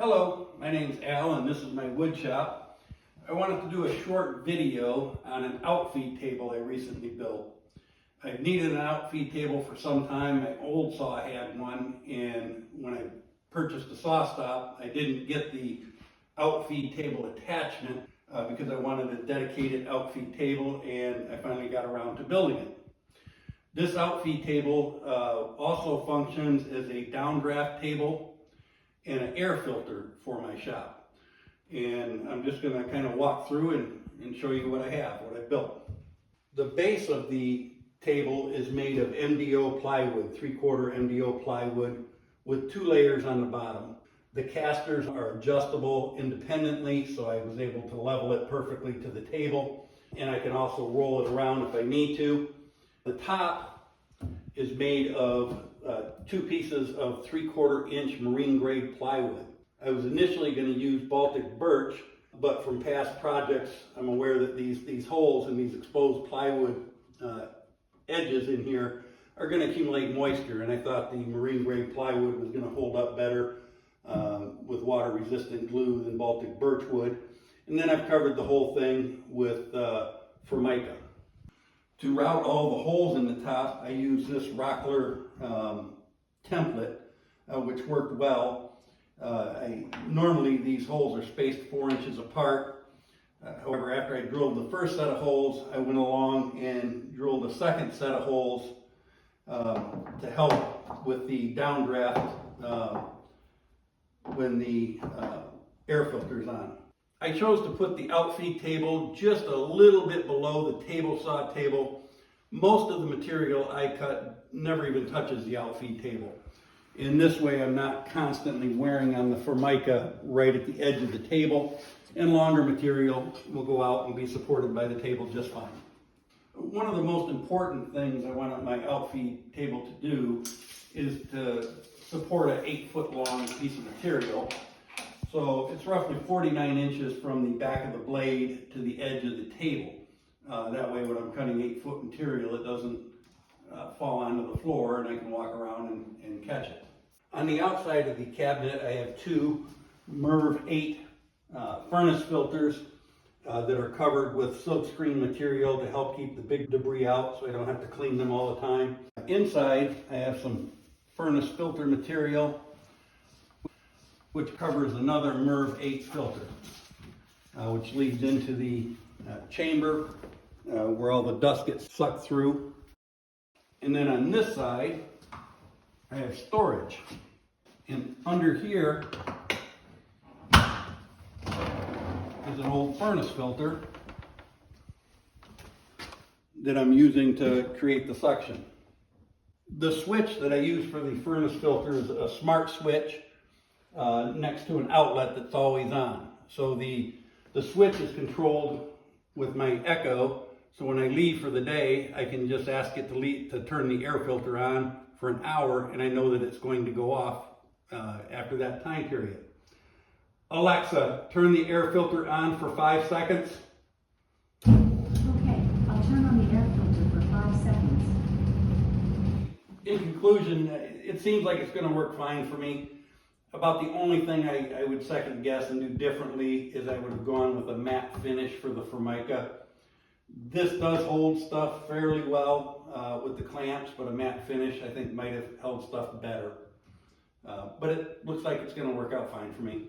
Hello, my name's Al and this is my wood shop. I wanted to do a short video on an outfeed table I recently built. I've needed an outfeed table for some time. My old saw had one, and when I purchased the SawStop, I didn't get the outfeed table attachment because I wanted a dedicated outfeed table, and I finally got around to building it. This outfeed table also functions as a downdraft table and an air filter for my shop. And I'm just gonna kind of walk through and show you what I have, what I built. The base of the table is made of MDO plywood, 3/4 MDO plywood with 2 layers on the bottom. The casters are adjustable independently, so I was able to level it perfectly to the table, and I can also roll it around if I need to. The top is made of 2 pieces of 3/4 inch marine grade plywood. I was initially going to use Baltic birch, but from past projects, I'm aware that these holes in these exposed plywood edges in here are going to accumulate moisture, and I thought the marine grade plywood was going to hold up better with water resistant glue than Baltic birch would. And then I've covered the whole thing with Formica. To route all the holes in the top, I used this Rockler template, which worked well. Normally these holes are spaced 4 inches apart. However, after I drilled the first set of holes, I went along and drilled a second set of holes to help with the downdraft when the air filter is on. I chose to put the outfeed table just a little bit below the table saw table. Most of the material I cut never even touches the outfeed table. In this way, I'm not constantly wearing on the Formica right at the edge of the table, and longer material will go out and be supported by the table just fine. One of the most important things I want my outfeed table to do is to support an 8-foot long piece of material. So it's roughly 49 inches from the back of the blade to the edge of the table. That way when I'm cutting 8-foot material, it doesn't fall onto the floor and I can walk around and catch it. On the outside of the cabinet, I have 2 MERV 8 furnace filters that are covered with silkscreen material to help keep the big debris out so I don't have to clean them all the time. Inside, I have some furnace filter material which covers another MERV 8 filter, which leads into the chamber where all the dust gets sucked through. And then on this side, I have storage. And under here is an old furnace filter that I'm using to create the suction. The switch that I use for the furnace filter is a smart switch next to an outlet that's always on. So the switch is controlled with my Echo, so when I leave for the day, I can just ask it to turn the air filter on for an hour, and I know that it's going to go off after that time period. Alexa, turn the air filter on for 5 seconds. Okay, I'll turn on the air filter for 5 seconds. In conclusion, it seems like it's going to work fine for me. About the only thing I would second guess and do differently is I would have gone with a matte finish for the Formica. This does hold stuff fairly well with the clamps, but a matte finish I think might have held stuff better. But it looks like it's going to work out fine for me.